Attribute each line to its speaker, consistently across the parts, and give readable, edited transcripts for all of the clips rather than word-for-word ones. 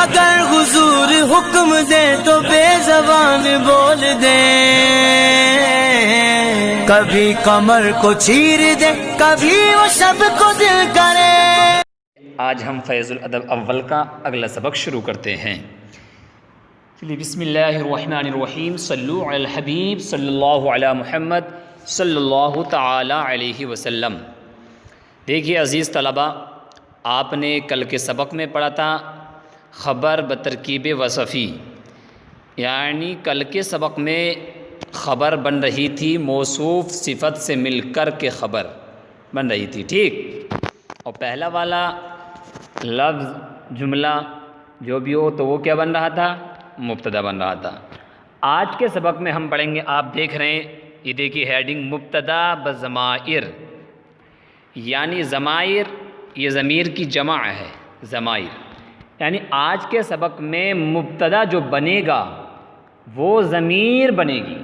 Speaker 1: اگر حضور حکم دے تو بے زبان بول دے، کبھی کمر کو چیر دے، کبھی وہ سب کو دل کرے۔
Speaker 2: آج ہم فیض الادب اول کا اگلا سبق شروع کرتے ہیں۔ چلیے بسم اللہ الرحمن الرحیم، صلو علی الحبیب صلی اللہ علی محمد صلی اللہ تعالی علیہ وسلم۔ دیکھیے عزیز طلبہ، آپ نے کل کے سبق میں پڑھا تھا خبر بترکیب وصفی، یعنی کل کے سبق میں خبر بن رہی تھی موصوف صفت سے مل کر کے خبر بن رہی تھی، ٹھیک؟ اور پہلا والا لفظ جملہ جو بھی ہو تو وہ کیا بن رہا تھا؟ مبتدا بن رہا تھا۔ آج کے سبق میں ہم پڑھیں گے، آپ دیکھ رہے ہیں یہ دیکھیے ہیڈنگ مبتدا بضمائر، یعنی ضمائر یہ ضمیر کی جمع ہے، ضمائر یعنی آج کے سبق میں مبتدا جو بنے گا وہ ضمیر بنے گی،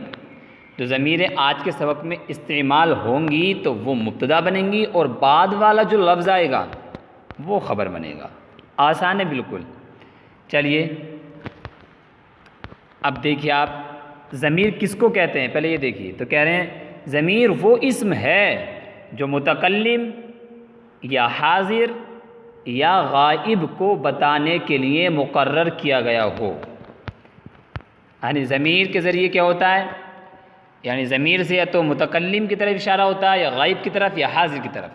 Speaker 2: جو ضمیریں آج کے سبق میں استعمال ہوں گی تو وہ مبتدا بنیں گی، اور بعد والا جو لفظ آئے گا وہ خبر بنے گا۔ آسان ہے بالکل۔ چلیے اب دیکھیے، آپ ضمیر کس کو کہتے ہیں پہلے یہ دیکھیے، تو کہہ رہے ہیں ضمیر وہ اسم ہے جو متکلم یا حاضر یا غائب کو بتانے کے لیے مقرر کیا گیا ہو۔ یعنی ضمیر کے ذریعے کیا ہوتا ہے، یعنی ضمیر سے یا تو متکلم کی طرف اشارہ ہوتا ہے، یا غائب کی طرف، یا حاضر کی طرف۔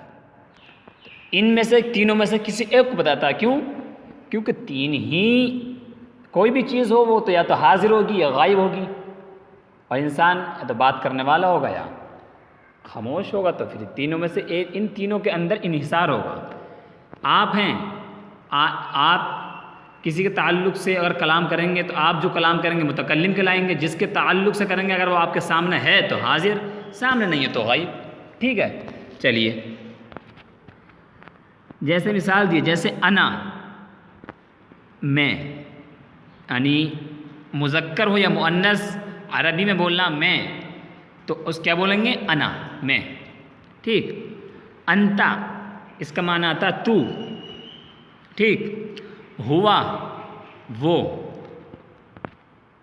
Speaker 2: ان میں سے تینوں میں سے کسی ایک کو بتاتا ہے۔ کیوں؟ کیونکہ تین ہی کوئی بھی چیز ہو وہ تو یا تو حاضر ہوگی یا غائب ہوگی، اور انسان یا تو بات کرنے والا ہوگا یا خاموش ہوگا، تو پھر تینوں میں سے ایک، ان تینوں کے اندر انحصار ہوگا۔ آپ ہیں، آپ کسی کے تعلق سے اگر کلام کریں گے تو آپ جو کلام کریں گے متکلم کہلائیں گے، جس کے تعلق سے کریں گے اگر وہ آپ کے سامنے ہے تو حاضر، سامنے نہیں ہے تو غائب، ٹھیک ہے؟ چلیے جیسے مثال دیے، جیسے انا، میں، یعنی مذکر ہو یا مؤنث، عربی میں بولنا میں، تو اس کیا بولیں گے؟ انا، میں، ٹھیک؟ انتا اس کا معنی آتا تو، ٹھیک؟ ہوا وہ،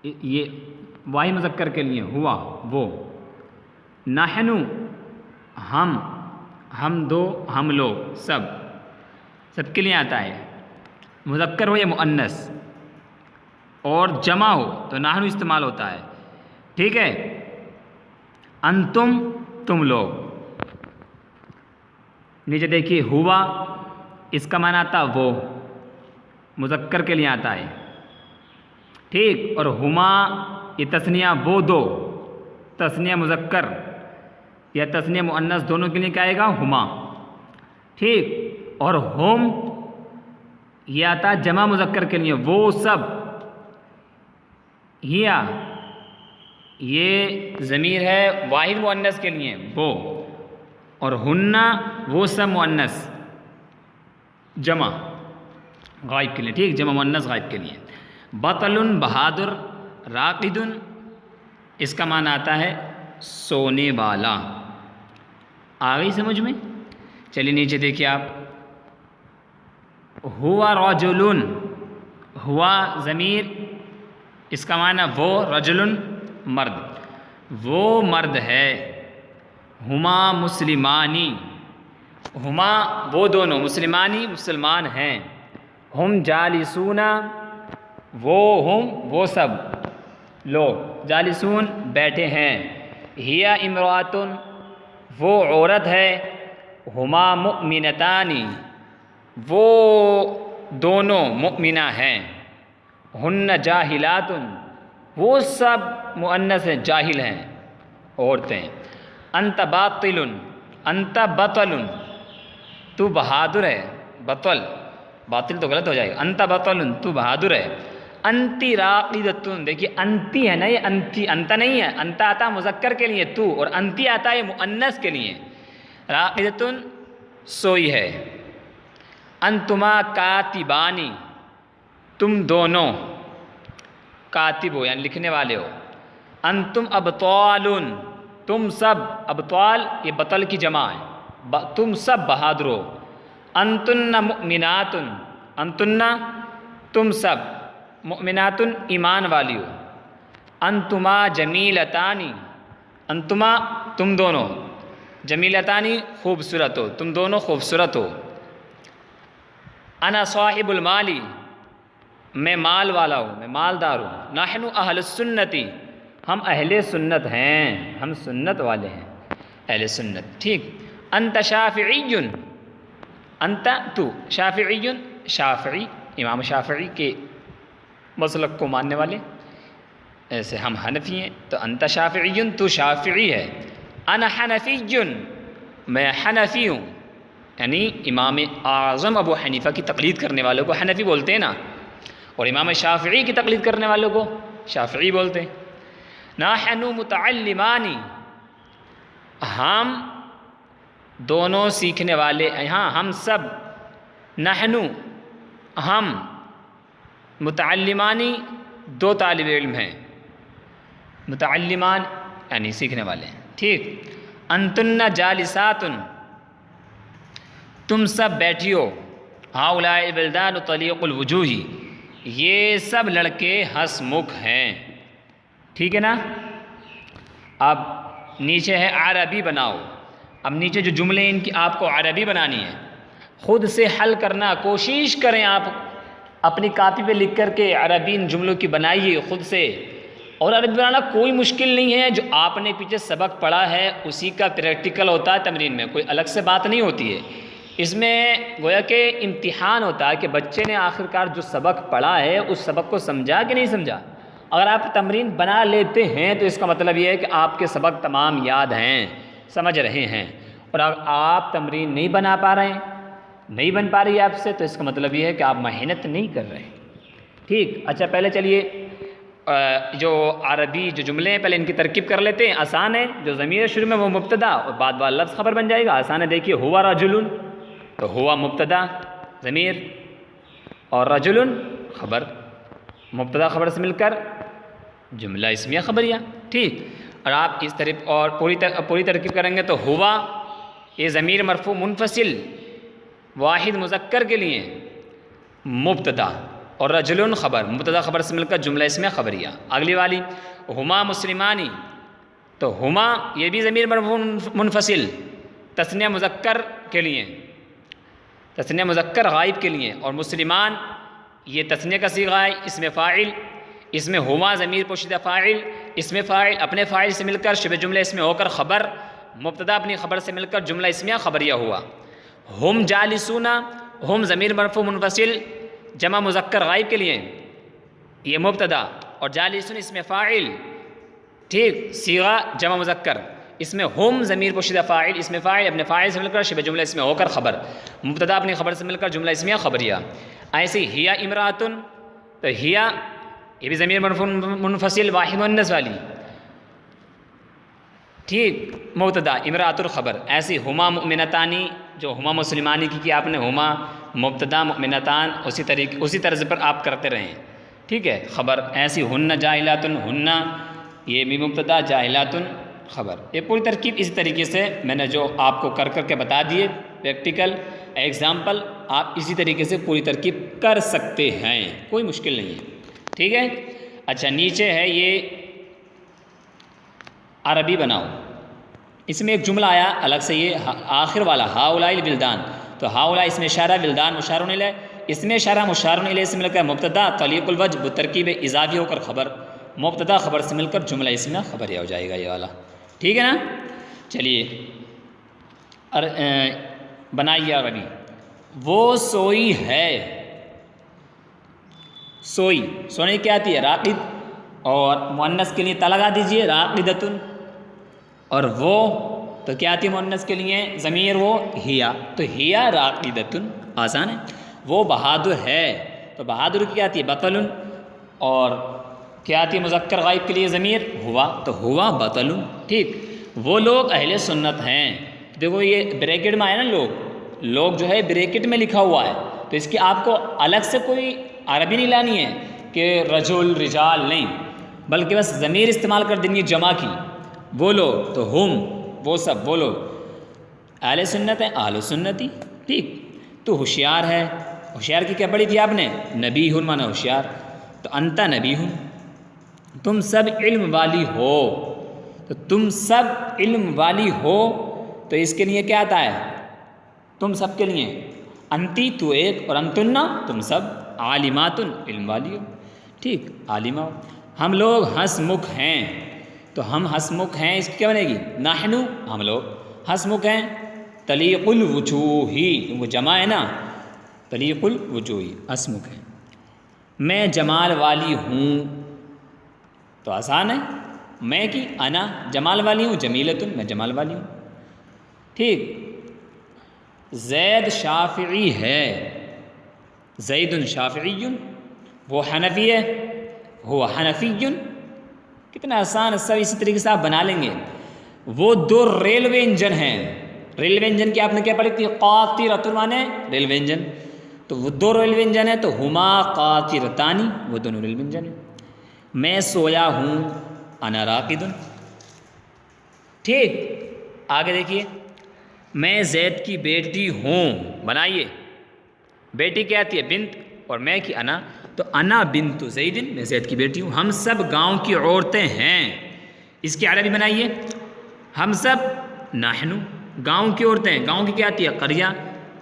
Speaker 2: یہ واحد مذکر کے لیے ہوا وہ۔ نحنو ہم دو، ہم لوگ، سب کے لیے آتا ہے، مذکر ہو یا مؤنث، اور جمع ہو تو نحنو استعمال ہوتا ہے، ٹھیک ہے؟ انتم تم لوگ۔ نیچے دیکھیے ہوا اس کا معنی آتا وہ، مذکر کے لیے آتا ہے، ٹھیک؟ اور ہما یہ تثنیہ وہ دو، تثنیہ مذکر یا تثنیہ مؤنث دونوں کے لیے کیا آئے گا؟ ہما، ٹھیک؟ اور ہم یہ آتا ہے جمع مذکر کے لیے، وہ سب۔ ہیا یہ ضمیر ہے واحد مؤنث کے لیے وہ، اور ہننا وہ سب مؤنث جمع غائب کے لیے، ٹھیک؟ جمع مؤنث غائب کے لیے۔ بطل بہادر، راقد اس کا معنی آتا ہے سونے والا۔ آ گئی سمجھ میں؟ چلیے نیچے دیکھیے آپ، ہوا رجل، ہوا ضمیر اس کا معنی وہ، رجل مرد، وہ مرد ہے۔ ہما مسلمانی، ہما وہ دونوں، مسلمانی مسلمان ہیں۔ ہم جالسون، وہ سب لوگ، جالسون بیٹھے ہیں۔ ہیا امراتن وہ عورت ہے۔ ہما مؤمنتانی وہ دونوں مؤمنہ ہیں۔ ہن جاہلات وہ سب مؤنث ہیں، جاہل ہیں، عورتیں۔ انت باطل، انت بطل تو بہادر ہے، باطل تو غلط ہو جائے گا، انت بطل تو بہادر ہے۔ انتی راقدتن، دیکھیے انتی ہے نا، یہ انتی، انت نہیں ہے، انت آتا ہے مذکر کے لیے تو، اور انتی آتا ہے مؤنث کے لیے۔ راقدتن سوئی ہے۔ انتما کاتبانی تم دونوں، کاتب ہو یعنی لکھنے والے ہو۔ انتم ابطال تم سب، ابطال یہ بطل کی جمع ہے، تم سب بہادر ہو۔ انتن مؤمنات، انتن تم سب، مؤمناتن ایمان والیو، انتما جمیلتانی، انتما تم دونوں، جمیلتانی خوبصورت ہو، تم دونوں خوبصورت ہو، انا صاحب المالی، میں مال والا ہوں، میں مالدار ہوں، نحن اہل السنتی، ہم اہل سنت ہیں، ہم سنت والے ہیں، اہل سنت، ٹھیک۔ انت شافعی، انت تو، شافعی، شافعی امام شافعی کے مسلک کو ماننے والے، ایسے ہم حنفی ہیں تو انت شافعی، تو شافعی ہے، انا حنفی، میں حنفی ہوں، یعنی امام اعظم ابو حنیفہ کی تقلید کرنے والوں کو حنفی بولتے ہیں نا، اور امام شافعی کی تقلید کرنے والوں کو شافعی بولتے ہیں۔ نحن متعلمانی، ہم دونوں سیکھنے والے، ہاں ہم سب، نحن ہم، متعلمانی دو طالب علم ہیں، متعلمان یعنی سیکھنے والے ہیں، ٹھیک۔ انتن جالساتن، تم سب بیٹھی ہو، ہؤلاء البلدان طلیق الوجوہ، یہ سب لڑکے ہنس مکھ ہیں، ٹھیک ہے نا۔ اب نیچے ہے عربی بناؤ، اب نیچے جو جملے ان کی آپ کو عربی بنانی ہے، خود سے حل کرنا، کوشش کریں آپ اپنی کاپی پہ لکھ کر کے عربی ان جملوں کی بنائیے خود سے، اور عربی بنانا کوئی مشکل نہیں ہے، جو آپ نے پیچھے سبق پڑھا ہے اسی کا پریکٹیکل ہوتا ہے تمرین میں، کوئی الگ سے بات نہیں ہوتی ہے، اس میں گویا کہ امتحان ہوتا ہے کہ بچے نے آخرکار جو سبق پڑھا ہے اس سبق کو سمجھا کہ نہیں سمجھا۔ اگر آپ تمرین بنا لیتے ہیں تو اس کا مطلب یہ ہے کہ آپ کے سبق تمام یاد ہیں، سمجھ رہے ہیں، اور اگر آپ تمرین نہیں بنا پا رہے ہیں، نہیں بن پا رہی ہے آپ سے، تو اس کا مطلب یہ ہے کہ آپ محنت نہیں کر رہے، ٹھیک۔ اچھا پہلے چلیے جو عربی جو جملے ہیں پہلے ان کی ترکیب کر لیتے ہیں، آسان ہے، جو ضمیر شروع میں وہ مبتدا اور بعد بعد لفظ خبر بن جائے گا، آسان ہے، دیکھیے ہوا رجل، تو ہوا مبتدا ضمیر اور رجل خبر، مبتدا خبر سے مل کر جملہ اسمیہ خبریہ، ٹھیک۔ اور آپ اس طرح اور پوری ترکیب کریں گے تو ہوا یہ ضمیر مرفوع منفصل واحد مذکر کے لیے مبتدا، اور رجل خبر، مبتدا خبر سے مل کر جملہ اسمیہ خبریہ۔ اگلی والی ہما مسلمانی، تو ہما یہ بھی ضمیر مرفوع منفصل تثنیہ مذکر کے لیے، تثنیہ مذکر غائب کے لیے، اور مسلمان یہ تثنیہ کا صیغہ ہے، اس میں فاعل، اس میں ہما ضمیر پوشیدہ فاعل، اس میں فاعل اپنے فاعل سے مل کر شبہ جملہ اس میں ہو کر خبر، مبتدا اپنی خبر سے مل کر جملہ اسمیہ خبریہ ہوا۔ ہم جالسون، ہم ضمیر مرفوع منفصل جمع مذکر غائب کے لیے یہ مبتدا، اور جالسون اس میں فاعل، ٹھیک، صیغہ جمع مذکر، اس میں ہم ضمیر پوشیدہ فاعل، اس میں فاعل اپنے فاعل سے مل کر شبہ جملہ اس میں ہو کر خبر، مبتدا اپنی خبر سے مل کر جملہ اسمیہ خبریہ۔ ایسے ہیا امراتن، تو ہیا یہ بھی ضمیر مرفوع منفصل واحد مؤنث والی، ٹھیک، مبتدا امرات الخبر۔ ایسی ہما مؤمنتانی، جو ہما مسلمانی کی آپ نے ہما مبتدا مؤمنتان، اسی طرز پر آپ کرتے رہیں، ٹھیک ہے، خبر۔ ایسی ہن جاہلاتن، ہن یہ بھی مبتدا، جاہلاتن خبر۔ یہ پوری ترکیب اسی طریقے سے میں نے جو آپ کو کر کے بتا دیے پریکٹیکل ایگزامپل، آپ اسی طریقے سے پوری ترکیب کر سکتے ہیں، کوئی مشکل نہیں ہے، ٹھیک ہے۔ اچھا نیچے ہے یہ عربی بناؤ، اس میں ایک جملہ آیا الگ سے، یہ آخر والا ہؤلاء البلدان، تو ہؤلاء اس میں اشارہ، بلدان مشار الیہ، اس میں اشارہ مشار الیہ سے مل کر مبتدا، طلیق الوجہ بترکیب اضافی ہو کر خبر، مبتدا خبر سے مل کر جملہ اسمیہ خبریہ ہو جائے گا یہ والا، ٹھیک ہے نا۔ چلیے بنائیے عربی، وہ سوئی ہے، سوئی، سونے کیا آتی ہے راقد، اور مؤنث کے لیے تا لگا دیجئے راقدتن، اور وہ تو کیا آتی ہے مؤنث کے لیے ضمیر وہ ہیا، تو ہیا راقدتن، آسان ہے۔ وہ بہادر ہے، تو بہادر کی کیا آتی ہے بطل، اور کیا آتی ہے مذکر غائب کے لیے ضمیر ہوا، تو ہوا بطل، ٹھیک۔ وہ لوگ اہل سنت ہیں، دیکھو یہ بریکٹ میں آیا نا، لوگ جو ہے بریکٹ میں لکھا ہوا ہے، تو اس کی آپ کو الگ سے کوئی عربی نہیں لانی ہے کہ رجل رجال نہیں، بلکہ بس ضمیر استعمال کر دیں گے جمع کی، وہ لوگ، تو ہم وہ سب، وہ لوگ اہل سنت ہیں، اہل سنتی، ٹھیک۔ تو ہوشیار ہے، ہوشیار کی کیا پڑھی تھی آپ نے؟ نبی ہن مانا ہوشیار، تو انتا نبی ہن، تم سب علم والی ہو، تو تم سب علم والی ہو تو اس کے لیے کیا آتا ہے؟ تم سب کے لیے انتی تو ایک، اور انتنا تم سب، عالماتن علم والی ہو، ٹھیک عالمہ ہو۔ ہم لوگ ہنس مکھ ہیں، تو ہم ہنس مکھ ہیں، اس کی کیا بنے گی؟ نحنو ہم لوگ ہنس مکھ ہیں، تلیق الوجوہی وہ جمع ہے نا، تلیق الوجوہی ہنس مکھ ہیں۔ میں جمال والی ہوں تو آسان ہے، میں کی انا جمال والی ہوں، جمیلتن میں جمال والی ہوں، ٹھیک۔ زید شافعی ہے، زید شافعی، وہ حنفی ہے، ہوا حنفی، کتنا آسان ہے، سب اسی طریقے سے آپ بنا لیں گے۔ وہ دو ریلوے انجن ہیں، ریلوے انجن کی آپ نے کیا پڑھی تھی؟ قاطرۃ مانے ریلوے انجن، تو وہ دو ریلوے انجن ہیں تو ہما قاطرتانی، وہ دونوں ریلوے انجن ہیں۔ میں سویا ہوں، انا راقد، ٹھیک۔ آگے دیکھیے، میں زید کی بیٹی ہوں، بنائیے، بیٹی کیا آتی ہے؟ بنت، اور میں کی انا، تو انا بنت زید، میں زید کی بیٹی ہوں۔ ہم سب گاؤں کی عورتیں ہیں، اس کی عربی بنائیے، ہم سب نحنو گاؤں کی عورتیں، گاؤں کی کیا آتی ہے؟ قریہ،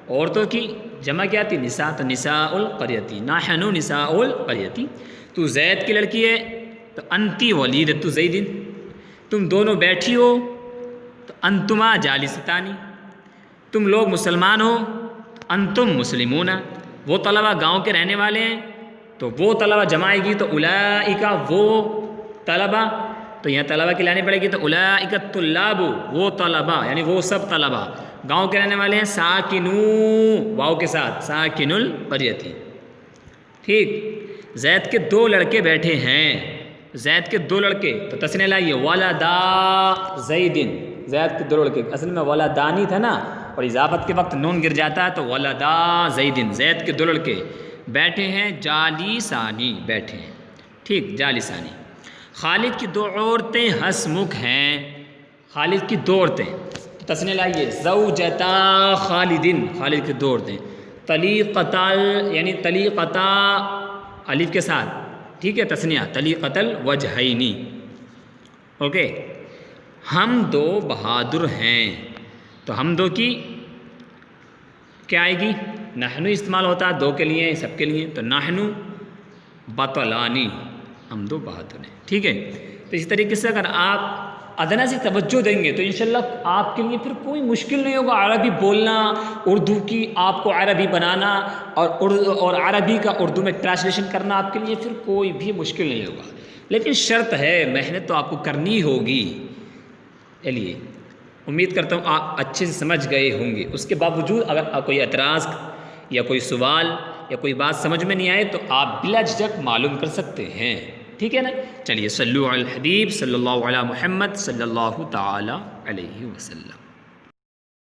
Speaker 2: عورتوں کی جمع کیا آتی ہے؟ نساء، تو نساء القریتی، نحنو نساء القریتی۔ تو زید کی لڑکی ہے تو انتی ولیدۃ زید، تم دونوں بیٹھی ہو تو انتما جالستانی، تم لوگ مسلمان ہو تو انتم مسلمون، وہ طلبہ گاؤں کے رہنے والے ہیں تو وہ طلبہ جمع آئے گی تو اولئک وہ طلبہ، تو یہاں طلبہ کی لانی پڑے گی تو اولئک الطلاب وہ طلبہ، یعنی وہ سب طلبہ گاؤں کے رہنے والے ہیں، ساکنو واؤ کے ساتھ، ساکن القریتی، ٹھیک۔ زید کے دو لڑکے بیٹھے ہیں، زید کے دو لڑکے تو تسنیہ لائیے، ولدا زید، زید کے دو لڑکے، اصل میں ولدانی تھا نا، اور اضافت کے وقت نون گر جاتا ہے تو ولدا زید، زید کے دو لڑکے بیٹھے ہیں، جالیسانی بیٹھے ہیں، ٹھیک جالیسانی۔ خالد کی دو عورتیں ہنسمکھ ہیں، خالد کی دو عورتیں تسنیہ لائیے، زوجتا خالدن، خالد کی دو عورتیں، طلیقتا یعنی طلیقتا الف کے ساتھ، ٹھیک ہے تسنیہ، طلیقۃ الوجہینی، اوکے۔ ہم دو بہادر ہیں، تو ہم دو کی کیا آئے گی؟ نحنو استعمال ہوتا ہے دو کے لیے، سب کے لیے، تو نحنو بطلانی، ہم دو بہادر ہیں، ٹھیک ہے۔ تو اسی طریقے سے اگر آپ ادنا سے توجہ دیں گے تو انشاءاللہ آپ کے لیے پھر کوئی مشکل نہیں ہوگا، عربی بولنا، اردو کی آپ کو عربی بنانا، اور عربی کا اردو میں ٹرانسلیشن کرنا آپ کے لیے پھر کوئی بھی مشکل نہیں ہوگا، لیکن شرط ہے محنت تو آپ کو کرنی ہوگی۔ چلیے، امید کرتا ہوں آپ اچھے سے سمجھ گئے ہوں گے۔ اس کے باوجود اگر کوئی اعتراض یا کوئی سوال یا کوئی بات سمجھ میں نہیں آئے تو آپ بلا جھجک معلوم کر سکتے ہیں، ٹھیک ہے نا۔ چلیے، صلو علی الحبیب صلی اللہ علی محمد صلی اللہ تعالی علیہ وسلم۔